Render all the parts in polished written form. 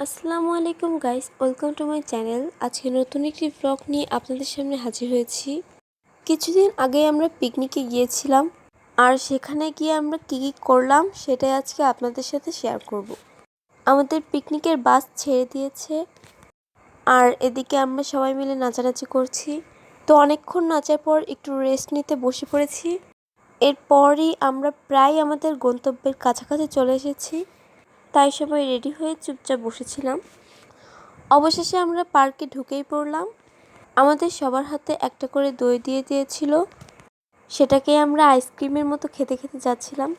আসসালামু আলাইকুম guys, welcome to my channel. আজকে নতুন একটি ব্লগ নিয়ে আপনাদের সামনে হাজির হয়েছি। কিছুদিন আগে আমরা পিকনিকে গিয়েছিলাম, আর সেখানে গিয়ে আমরা কী করলাম সেটাই আজকে আপনাদের সাথে শেয়ার করব। আমাদের পিকনিকের বাস ছেড়ে দিয়েছে, আর এদিকে আমরা সবাই মিলে নাচানাচি করছি। তো অনেকক্ষণ নাচার পর একটু রেস্ট নিতে বসে পড়েছি। এরপরই আমরা প্রায় আমাদের গন্তব্যের কাছাকাছি চলে এসেছি, তাই সবাই রেডি হয়ে চুপচাপ বসেছিলাম। অবশেষে আমরা পার্কে ঢুকেই পড়লাম। আমাদের সবার হাতে একটা করে দই দিয়ে দিয়েছিল, সেটাকে আমরা আইসক্রিমের মতো খেতে খেতে যাচ্ছিলাম।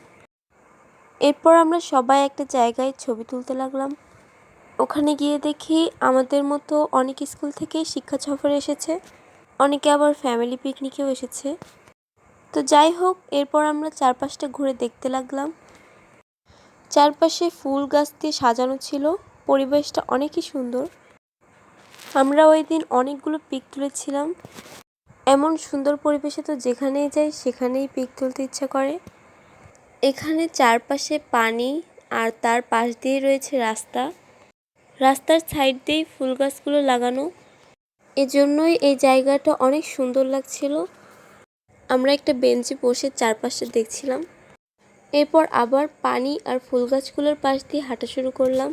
এরপর আমরা সবাই একটা জায়গায় ছবি তুলতে লাগলাম। ওখানে গিয়ে দেখি আমাদের মতো অনেক স্কুল থেকে শিক্ষা সফরে এসেছে, অনেকে আবার ফ্যামিলি পিকনিকেও এসেছে। তো যাই হোক, এরপর আমরা চারপাশটা ঘুরে দেখতে লাগলাম। চারপাশে ফুল গাছ দিয়ে সাজানো ছিল, পরিবেশটা অনেকই সুন্দর। আমরা ওই দিন অনেকগুলো পিক তুলেছিলাম। এমন সুন্দর পরিবেশে তো যেখানেই যাই সেখানেই পিক তুলতে ইচ্ছা করে। এখানে চারপাশে পানি, আর তার পাশ দিয়ে রয়েছে রাস্তা। রাস্তার সাইড দিয়েই ফুল গাছগুলো লাগানো, এজন্যই এই জায়গাটা অনেক সুন্দর লাগছিল। আমরা একটা বেঞ্চে বসে চারপাশটা দেখছিলাম। এরপর আবার পানি আর ফুল গাছগুলোর পাশ দিয়ে হাঁটা শুরু করলাম।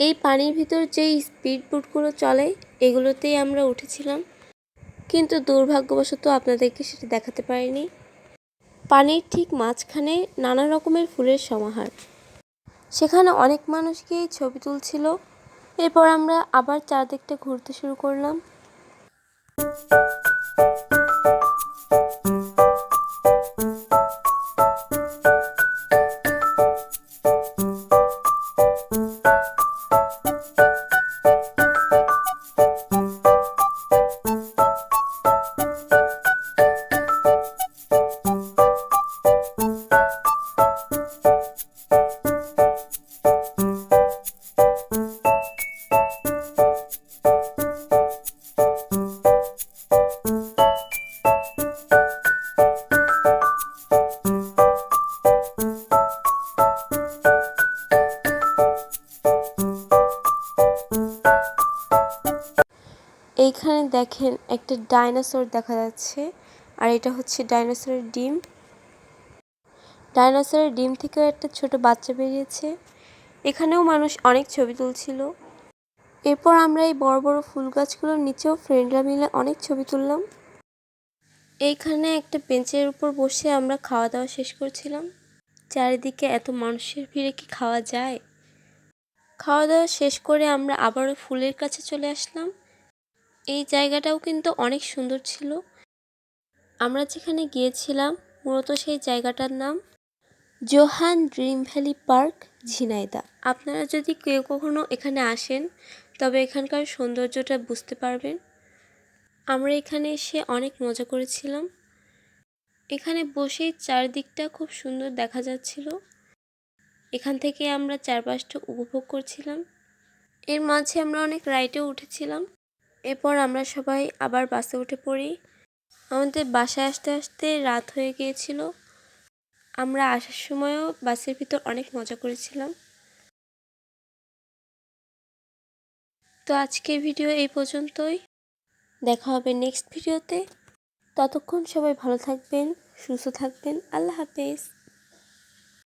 এই পানির ভিতর যেই স্পিড বোটগুলো চলে, এগুলোতেই আমরা উঠেছিলাম, কিন্তু দুর্ভাগ্যবশত আপনাদেরকে সেটা দেখাতে পারিনি। পানির ঠিক মাঝখানে নানা রকমের ফুলের সমাহার, সেখানে অনেক মানুষকেই ছবি তুলছিল। এরপর আমরা আবার চারদিকটা ঘুরতে শুরু করলাম। এইখানে দেখেন একটা ডাইনোসর দেখা যাচ্ছে, আর এটা হচ্ছে ডাইনোসরের ডিম। ডাইনোসরের ডিম থেকেও একটা ছোট বাচ্চা বেরিয়েছে। এখানেও মানুষ অনেক ছবি তুলছিল। এরপর আমরা এই বড় বড় ফুল গাছগুলোর নিচেও ফ্রেন্ডরা মিলে অনেক ছবি তুললাম। এইখানে একটা বেঞ্চের উপর বসে আমরা খাওয়া দাওয়া শেষ করছিলাম। চারিদিকে এত মানুষের ভিড়ে কি খাওয়া যায়? খাওয়া দাওয়া শেষ করে আমরা আবারও ফুলের কাছে চলে আসলাম। এই জায়গাটাও কিন্তু অনেক সুন্দর ছিল। আমরা যেখানে গিয়েছিলাম মূলত সেই জায়গাটার নাম Johan dream valley park, Jhenaidah. আপনারা যদি কেউ কখনো এখানে আসেন তবে এখানকার সৌন্দর্যটা বুঝতে পারবেন। আমরা এখানে এসে অনেক মজা করেছিলাম। এখানে বসেই চারদিকটা খুব সুন্দর দেখা যাচ্ছিল। এখান থেকে আমরা চারপাশটা উপভোগ করছিলাম। এর মাঝে আমরা অনেক রাইডেও উঠেছিলাম। এরপর আমরা সবাই আবার বাসে উঠে পড়ি। আমাদের বাসায় আসতে আসতে রাত হয়ে গিয়েছিল। আমরা আসার সময়ও বাসের ভিতর অনেক মজা করেছিলাম। তো আজকের ভিডিও এই পর্যন্তই। দেখা হবে নেক্সট ভিডিওতে। ততক্ষণ সবাই ভালো থাকবেন, সুস্থ থাকবেন। আল্লাহ হাফেজ।